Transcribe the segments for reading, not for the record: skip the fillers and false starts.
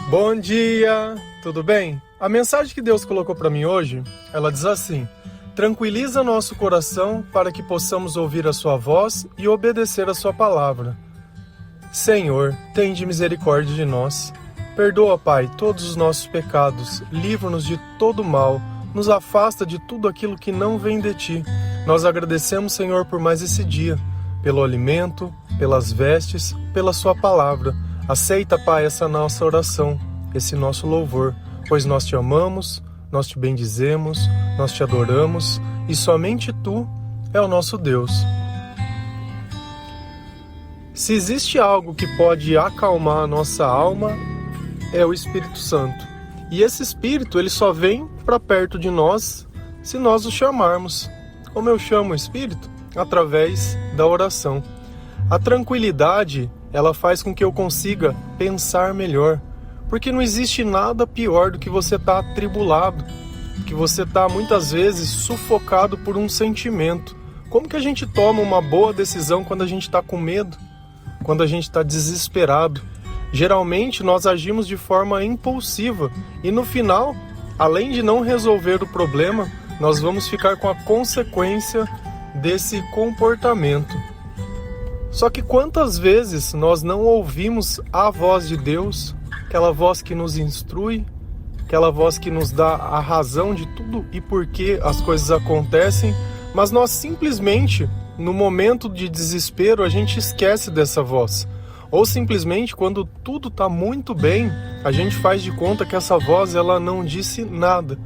Bom dia, tudo bem? A mensagem que Deus colocou para mim hoje, ela diz assim: tranquiliza nosso coração para que possamos ouvir a sua voz e obedecer a sua palavra. Senhor, tende misericórdia de nós. Perdoa, Pai, todos os nossos pecados, livra-nos de todo mal, nos afasta de tudo aquilo que não vem de Ti. Nós agradecemos, Senhor, por mais esse dia, pelo alimento, pelas vestes, pela sua palavra. Aceita, Pai, essa nossa oração, esse nosso louvor, pois nós te amamos, nós te bendizemos, nós te adoramos e somente Tu é o nosso Deus. Se existe algo que pode acalmar a nossa alma, é o Espírito Santo. E esse Espírito, ele só vem para perto de nós se nós o chamarmos. Como eu chamo o Espírito? Através da oração. A tranquilidade, ela faz com que eu consiga pensar melhor, porque não existe nada pior do que você estar atribulado, que você está muitas vezes sufocado por um sentimento. Como que a gente toma uma boa decisão quando a gente está com medo, quando a gente está desesperado? Geralmente nós agimos de forma impulsiva e no final, além de não resolver o problema, nós vamos ficar com a consequência desse comportamento. Só que quantas vezes nós não ouvimos a voz de Deus, aquela voz que nos instrui, aquela voz que nos dá a razão de tudo e por que as coisas acontecem, mas nós simplesmente, no momento de desespero, a gente esquece dessa voz. Ou simplesmente, quando tudo está muito bem, a gente faz de conta que essa voz ela não disse nada.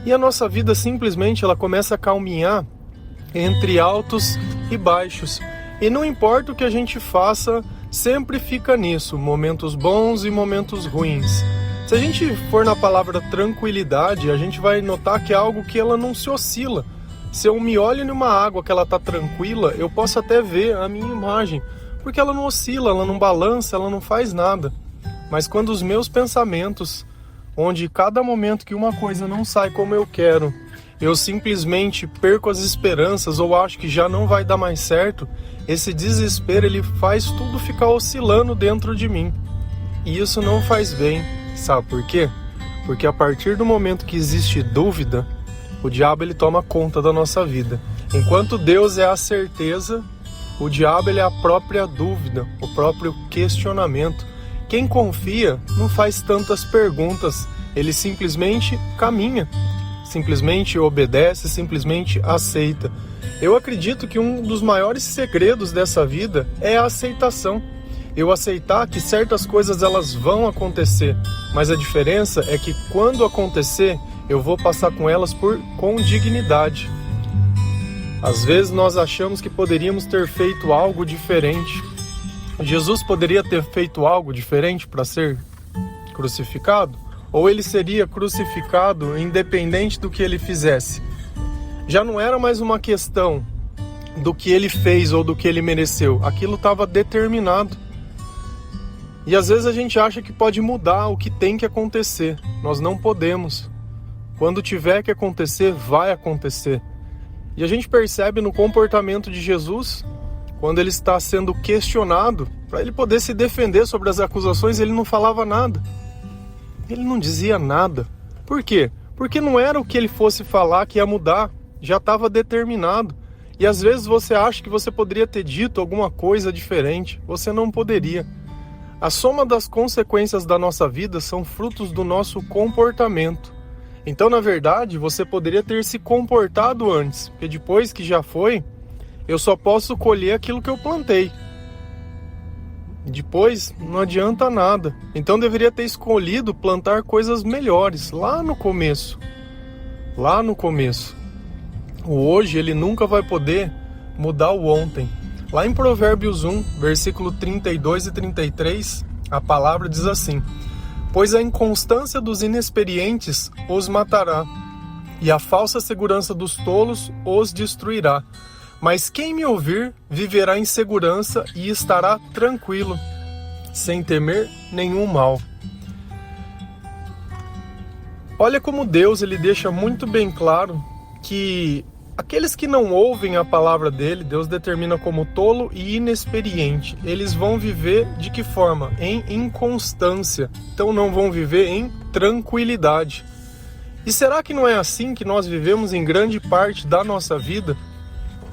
E a nossa vida simplesmente ela começa a caminhar entre altos e baixos. E não importa o que a gente faça, sempre fica nisso, momentos bons e momentos ruins. Se a gente for na palavra tranquilidade, a gente vai notar que é algo que ela não se oscila. Se eu me olho numa água que ela está tranquila, eu posso até ver a minha imagem, porque ela não oscila, ela não balança, ela não faz nada. Mas quando os meus pensamentos, onde cada momento que uma coisa não sai como eu quero, eu simplesmente perco as esperanças ou acho que já não vai dar mais certo, esse desespero ele faz tudo ficar oscilando dentro de mim. E isso não faz bem. Sabe por quê? Porque a partir do momento que existe dúvida, o diabo ele toma conta da nossa vida. Enquanto Deus é a certeza, o diabo ele é a própria dúvida, o próprio questionamento. Quem confia não faz tantas perguntas, ele simplesmente caminha. Simplesmente obedece, simplesmente aceita. Eu acredito que um dos maiores segredos dessa vida é a aceitação. Eu aceitar que certas coisas elas vão acontecer, mas a diferença é que quando acontecer, eu vou passar com elas com dignidade. Às vezes nós achamos que poderíamos ter feito algo diferente. Jesus poderia ter feito algo diferente para ser crucificado? Ou ele seria crucificado independente do que ele fizesse? Já não era mais uma questão do que ele fez ou do que ele mereceu. Aquilo estava determinado. E às vezes a gente acha que pode mudar o que tem que acontecer. Nós não podemos. Quando tiver que acontecer, vai acontecer. E a gente percebe no comportamento de Jesus, quando ele está sendo questionado, para ele poder se defender sobre as acusações, ele não falava nada. Ele não dizia nada. Por quê? Porque não era o que ele fosse falar que ia mudar. Já estava determinado. E às vezes você acha que você poderia ter dito alguma coisa diferente. Você não poderia. A soma das consequências da nossa vida são frutos do nosso comportamento. Então, na verdade, você poderia ter se comportado antes. Porque depois que já foi, eu só posso colher aquilo que eu plantei. Depois não adianta nada. Então deveria ter escolhido plantar coisas melhores lá no começo. Lá no começo. O hoje ele nunca vai poder mudar o ontem. Lá em Provérbios 1, versículo 32 e 33, a palavra diz assim: pois a inconstância dos inexperientes os matará, e a falsa segurança dos tolos os destruirá. Mas quem me ouvir viverá em segurança e estará tranquilo, sem temer nenhum mal. Olha como Deus ele deixa muito bem claro que Aqueles que não ouvem a palavra dele, Deus determina como tolo e inexperiente. Eles vão viver de que forma? Em inconstância. Então não vão viver em tranquilidade. E será que não é assim que nós vivemos em grande parte da nossa vida?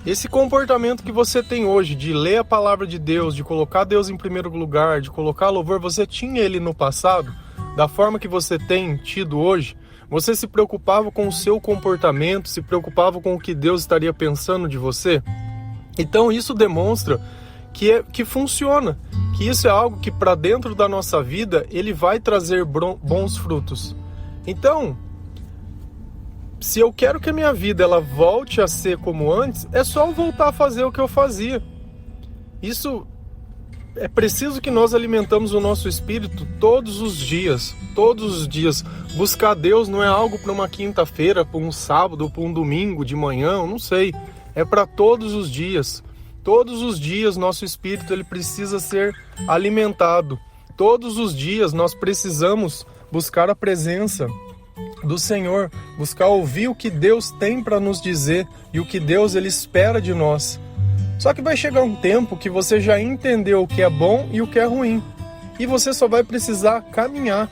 Esse comportamento que você tem hoje de ler a palavra de Deus, de colocar Deus em primeiro lugar, de colocar louvor, você tinha ele no passado? Da forma que você tem tido hoje? Você se preocupava com o seu comportamento, se preocupava com o que Deus estaria pensando de você? Então isso demonstra que funciona, que isso é algo que para dentro da nossa vida ele vai trazer bons frutos. Então, se eu quero que a minha vida ela volte a ser como antes, é só eu voltar a fazer o que eu fazia. Isso é preciso que nós alimentamos o nosso espírito todos os dias. Todos os dias. Buscar Deus não é algo para uma quinta-feira, para um sábado, para um domingo de manhã, eu não sei. É para todos os dias. Todos os dias nosso espírito ele precisa ser alimentado. Todos os dias nós precisamos buscar a presença do Senhor, buscar ouvir o que Deus tem para nos dizer e o que Deus ele espera de nós. Só que vai chegar um tempo que você já entendeu o que é bom e o que é ruim, e você só vai precisar caminhar.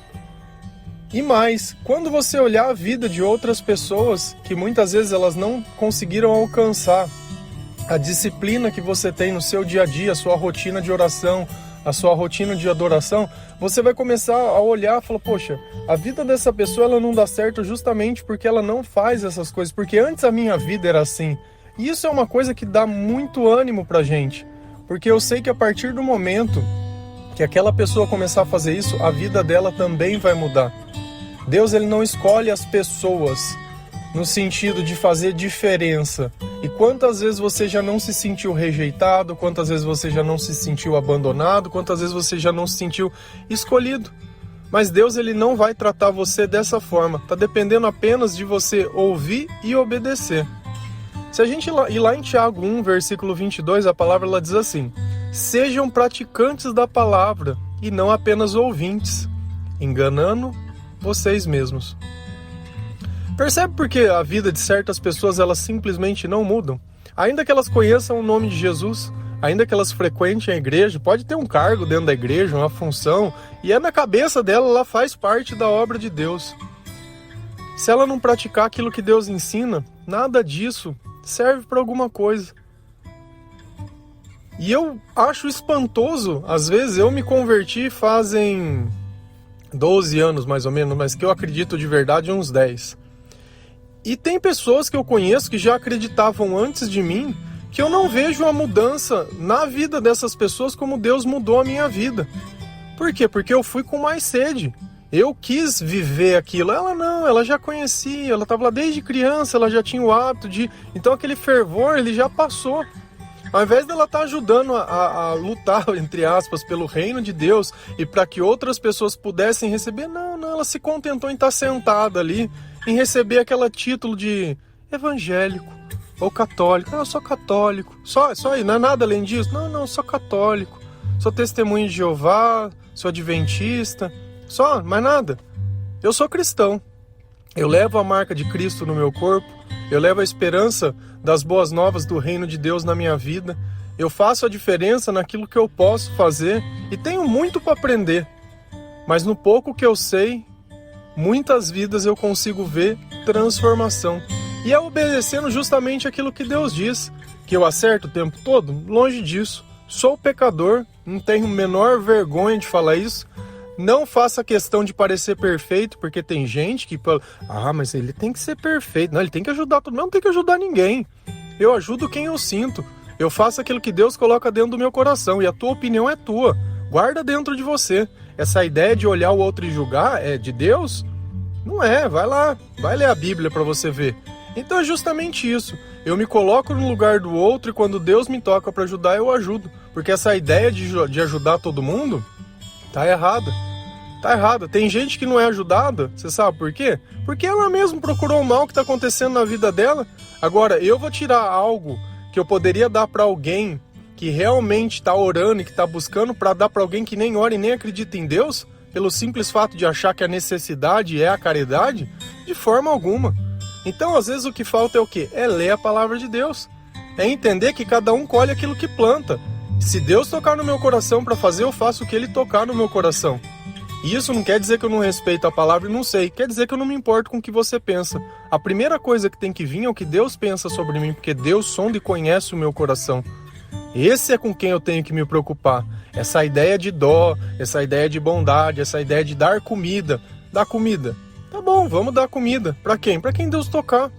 E mais, quando você olhar a vida de outras pessoas que muitas vezes elas não conseguiram alcançar a disciplina que você tem no seu dia a dia, a sua rotina de oração, a sua rotina de adoração, você vai começar a olhar e falar, poxa, a vida dessa pessoa ela não dá certo justamente porque ela não faz essas coisas, porque antes a minha vida era assim. E isso é uma coisa que dá muito ânimo pra gente, porque eu sei que a partir do momento que aquela pessoa começar a fazer isso, a vida dela também vai mudar. Deus ele não escolhe as pessoas no sentido de fazer diferença. E quantas vezes você já não se sentiu rejeitado, quantas vezes você já não se sentiu abandonado, quantas vezes você já não se sentiu escolhido. Mas Deus ele não vai tratar você dessa forma, está dependendo apenas de você ouvir e obedecer. Se a gente ir lá em Tiago 1, versículo 22, a palavra ela diz assim: sejam praticantes da palavra e não apenas ouvintes, enganando vocês mesmos. Percebe por que a vida de certas pessoas elas simplesmente não mudam? Ainda que elas conheçam o nome de Jesus, ainda que elas frequentem a igreja, pode ter um cargo dentro da igreja, uma função, e é na cabeça dela, ela faz parte da obra de Deus. Se ela não praticar aquilo que Deus ensina, nada disso serve para alguma coisa. E eu acho espantoso, às vezes eu me converti fazem 12 anos mais ou menos, mas que eu acredito de verdade uns 10. E tem pessoas que eu conheço que já acreditavam antes de mim, que eu não vejo uma mudança na vida dessas pessoas como Deus mudou a minha vida. Por quê? Porque eu fui com mais sede. Eu quis viver aquilo. Ela não, ela já conhecia, ela estava lá desde criança, ela já tinha o hábito de... Então aquele fervor, ele já passou. Ao invés dela estar ajudando a lutar, entre aspas, pelo reino de Deus e para que outras pessoas pudessem receber, não, ela se contentou em estar sentada ali, em receber aquele título de evangélico ou católico. Eu sou católico. Só aí, não é nada além disso? Não, sou católico. Sou testemunho de Jeová, sou adventista. Só, mais nada. Eu sou cristão. Eu levo a marca de Cristo no meu corpo. Eu levo a esperança das boas novas do reino de Deus na minha vida. Eu faço a diferença naquilo que eu posso fazer e tenho muito para aprender. Mas no pouco que eu sei, muitas vidas eu consigo ver transformação. E é obedecendo justamente aquilo que Deus diz. Que eu acerto o tempo todo? Longe disso. Sou pecador, não tenho a menor vergonha de falar isso. Não faça questão de parecer perfeito, porque tem gente que fala, mas ele tem que ser perfeito. Não, ele tem que ajudar todo mundo. Não tem que ajudar ninguém. Eu ajudo quem eu sinto. Eu faço aquilo que Deus coloca dentro do meu coração. E a tua opinião é tua. Guarda dentro de você. Essa ideia de olhar o outro e julgar é de Deus? Não é. Vai lá. Vai ler a Bíblia para você ver. Então é justamente isso. Eu me coloco no lugar do outro e quando Deus me toca para ajudar, eu ajudo. Porque essa ideia de ajudar todo mundo tá errada. Tá errada. Tem gente que não é ajudada, você sabe por quê? Porque ela mesma procurou o mal que está acontecendo na vida dela. Agora, eu vou tirar algo que eu poderia dar para alguém que realmente está orando e que está buscando para dar para alguém que nem ora e nem acredita em Deus, pelo simples fato de achar que a necessidade é a caridade? De forma alguma. Então, às vezes, o que falta é o quê? É ler a palavra de Deus. É entender que cada um colhe aquilo que planta. Se Deus tocar no meu coração para fazer, eu faço o que Ele tocar no meu coração. E isso não quer dizer que eu não respeito a palavra e não sei. Quer dizer que eu não me importo com o que você pensa. A primeira coisa que tem que vir é o que Deus pensa sobre mim, porque Deus sonda e conhece o meu coração. Esse é com quem eu tenho que me preocupar. Essa ideia de dó, essa ideia de bondade, essa ideia de dar comida. Dar comida. Tá bom, vamos dar comida. Pra quem? Pra quem Deus tocar.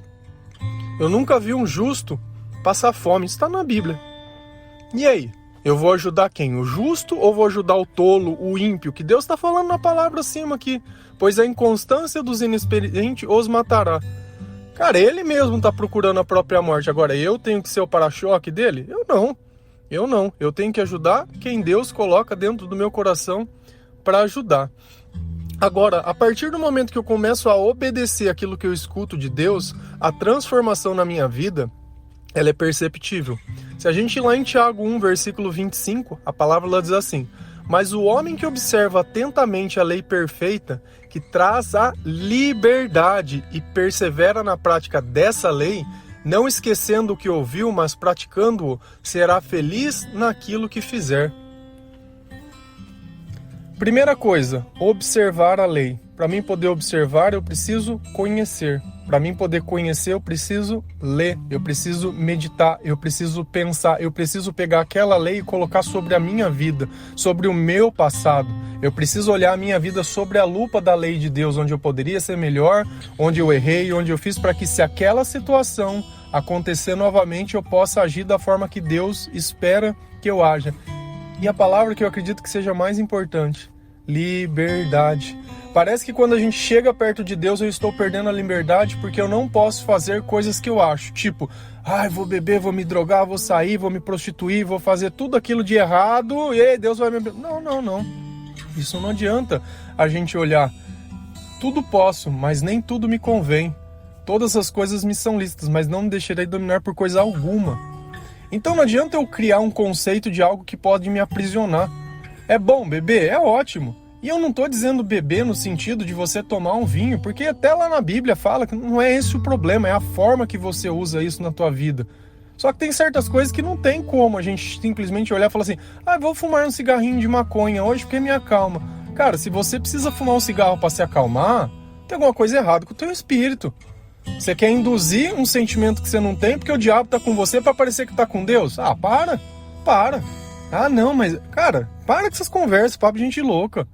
Eu nunca vi um justo passar fome. Isso tá na Bíblia. E aí? Eu vou ajudar quem? O justo ou vou ajudar o tolo, o ímpio? Que Deus está falando na palavra acima aqui. Pois a inconstância dos inexperientes os matará. Cara, ele mesmo está procurando a própria morte. Agora, eu tenho que ser o para-choque dele? Eu não. Eu tenho que ajudar quem Deus coloca dentro do meu coração para ajudar. Agora, a partir do momento que eu começo a obedecer aquilo que eu escuto de Deus, a transformação na minha vida, ela é perceptível. Se a gente ir lá em Tiago 1, versículo 25, a palavra lá diz assim: mas o homem que observa atentamente a lei perfeita, que traz a liberdade e persevera na prática dessa lei, não esquecendo o que ouviu, mas praticando-o, será feliz naquilo que fizer. Primeira coisa, observar a lei. Para mim poder observar, eu preciso conhecer. Para mim poder conhecer, eu preciso ler, eu preciso meditar, eu preciso pensar, eu preciso pegar aquela lei e colocar sobre a minha vida, sobre o meu passado. Eu preciso olhar a minha vida sobre a lupa da lei de Deus, onde eu poderia ser melhor, onde eu errei, onde eu fiz, para que se aquela situação acontecer novamente, eu possa agir da forma que Deus espera que eu haja. E a palavra que eu acredito que seja mais importante, liberdade. Parece que quando a gente chega perto de Deus, eu estou perdendo a liberdade porque eu não posso fazer coisas que eu acho. Tipo, vou beber, vou me drogar, vou sair, vou me prostituir, vou fazer tudo aquilo de errado e aí Deus vai me... Não. Isso não adianta a gente olhar. Tudo posso, mas nem tudo me convém. Todas as coisas me são lícitas, mas não me deixarei dominar por coisa alguma. Então não adianta eu criar um conceito de algo que pode me aprisionar. É bom beber? É ótimo. E eu não estou dizendo beber no sentido de você tomar um vinho, porque até lá na Bíblia fala que não é esse o problema, é a forma que você usa isso na tua vida. Só que tem certas coisas que não tem como a gente simplesmente olhar e falar assim: vou fumar um cigarrinho de maconha hoje porque me acalma. Cara, se você precisa fumar um cigarro para se acalmar, tem alguma coisa errada com o teu espírito. Você quer induzir um sentimento que você não tem porque o diabo está com você para parecer que está com Deus? Para. Não, mas, cara, para com essas conversas, papo de gente louca.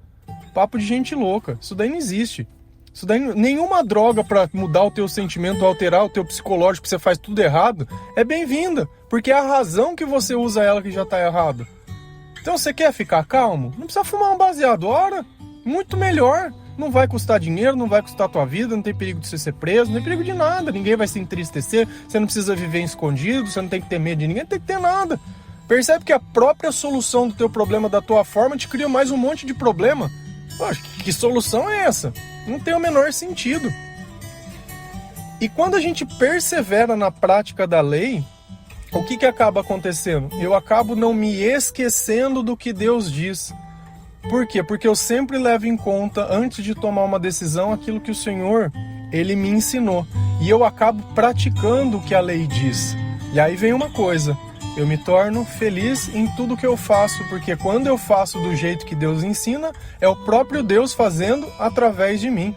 Papo de gente louca. Isso daí não existe. Isso daí, nenhuma droga para mudar o teu sentimento, alterar o teu psicológico, que você faz tudo errado, é bem-vinda. Porque é a razão que você usa ela que já tá errado. Então você quer ficar calmo? Não precisa fumar um baseado. Ora, muito melhor. Não vai custar dinheiro, não vai custar a tua vida, não tem perigo de você ser preso, não tem perigo de nada. Ninguém vai se entristecer, você não precisa viver escondido, você não tem que ter medo de ninguém, não tem que ter nada. Percebe que a própria solução do teu problema da tua forma te cria mais um monte de problema. Poxa, que solução é essa? Não tem o menor sentido. E quando a gente persevera na prática da lei, o que acaba acontecendo? Eu acabo não me esquecendo do que Deus diz. Por quê? Porque eu sempre levo em conta, antes de tomar uma decisão, aquilo que o Senhor, Ele me ensinou. E eu acabo praticando o que a lei diz. E aí vem uma coisa: eu me torno feliz em tudo que eu faço, porque quando eu faço do jeito que Deus ensina, é o próprio Deus fazendo através de mim.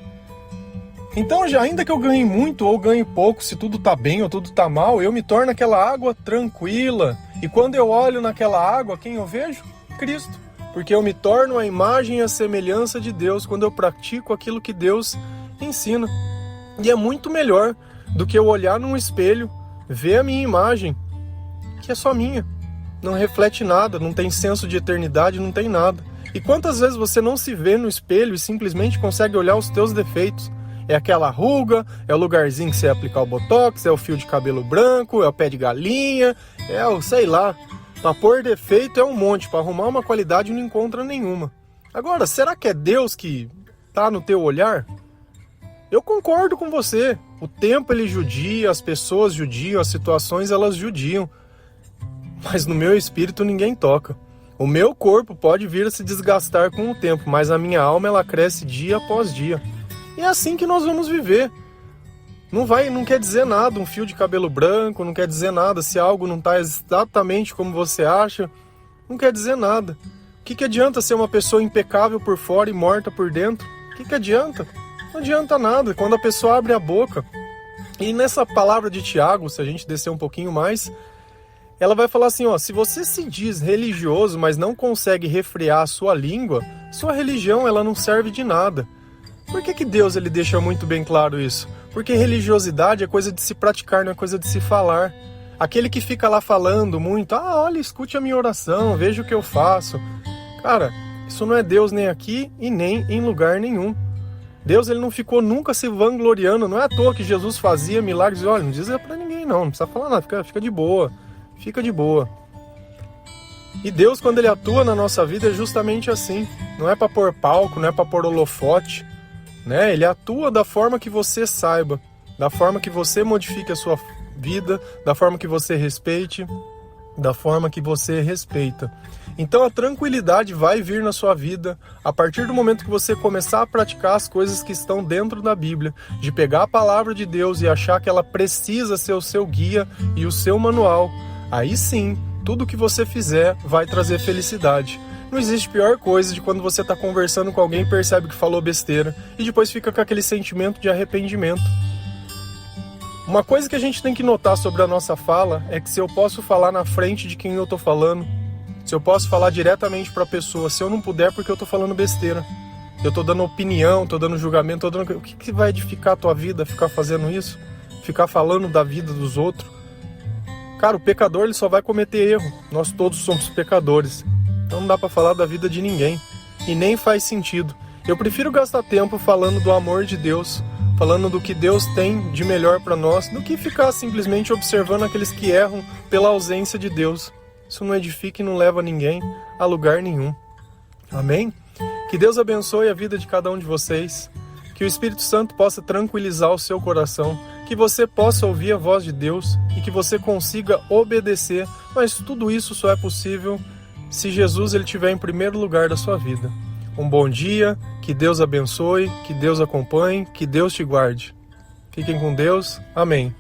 Então, ainda que eu ganhe muito ou ganhe pouco, se tudo tá bem ou tudo tá mal, eu me torno aquela água tranquila. E quando eu olho naquela água, quem eu vejo? Cristo. Porque eu me torno a imagem e a semelhança de Deus quando eu pratico aquilo que Deus ensina. E é muito melhor do que eu olhar num espelho, ver a minha imagem, que é só minha. Não reflete nada, não tem senso de eternidade, não tem nada. E quantas vezes você não se vê no espelho e simplesmente consegue olhar os teus defeitos? É aquela ruga, é o lugarzinho que você vai aplicar o botox, é o fio de cabelo branco, é o pé de galinha, é o sei lá. Para pôr defeito é um monte, para arrumar uma qualidade não encontra nenhuma. Agora, será que é Deus que está no teu olhar? Eu concordo com você. O tempo ele judia, as pessoas judiam, as situações elas judiam. Mas no meu espírito ninguém toca. O meu corpo pode vir a se desgastar com o tempo, mas a minha alma ela cresce dia após dia. E é assim que nós vamos viver. Não quer dizer nada um fio de cabelo branco, não quer dizer nada se algo não está exatamente como você acha, não quer dizer nada. O que adianta ser uma pessoa impecável por fora e morta por dentro? O que adianta? Não adianta nada quando a pessoa abre a boca. E nessa palavra de Tiago, se a gente descer um pouquinho mais, ela vai falar assim, ó, se você se diz religioso, mas não consegue refrear a sua língua, sua religião ela não serve de nada. Por que Deus ele deixa muito bem claro isso? Porque religiosidade é coisa de se praticar, não é coisa de se falar. Aquele que fica lá falando muito, olha, escute a minha oração, veja o que eu faço. Cara, isso não é Deus nem aqui e nem em lugar nenhum. Deus ele não ficou nunca se vangloriando, não é à toa que Jesus fazia milagres. Olha, não diz pra ninguém não precisa falar nada, fica de boa, fica de boa. E Deus quando ele atua na nossa vida é justamente assim, não é pra pôr palco, não é pra pôr holofote, né? Ele atua da forma que você saiba, da forma que você modifique a sua vida, da forma que você respeite, da forma que você respeita. Então a tranquilidade vai vir na sua vida a partir do momento que você começar a praticar as coisas que estão dentro da Bíblia, de pegar a palavra de Deus e achar que ela precisa ser o seu guia e o seu manual. Aí sim, tudo que você fizer vai trazer felicidade. Não existe pior coisa de quando você está conversando com alguém e percebe que falou besteira e depois fica com aquele sentimento de arrependimento. Uma coisa que a gente tem que notar sobre a nossa fala é que se eu posso falar na frente de quem eu estou falando, se eu posso falar diretamente para a pessoa, se eu não puder porque eu estou falando besteira, eu estou dando opinião, estou dando julgamento, o que vai edificar a tua vida ficar fazendo isso? Ficar falando da vida dos outros? Cara, o pecador ele só vai cometer erro, nós todos somos pecadores. Então não dá pra falar da vida de ninguém. E nem faz sentido. Eu prefiro gastar tempo falando do amor de Deus, falando do que Deus tem de melhor pra nós, do que ficar simplesmente observando aqueles que erram pela ausência de Deus. Isso não edifica e não leva ninguém a lugar nenhum. Amém? Que Deus abençoe a vida de cada um de vocês. Que o Espírito Santo possa tranquilizar o seu coração. Que você possa ouvir a voz de Deus e que você consiga obedecer. Mas tudo isso só é possível se Jesus ele estiver em primeiro lugar da sua vida. Um bom dia, que Deus abençoe, que Deus acompanhe, que Deus te guarde. Fiquem com Deus. Amém.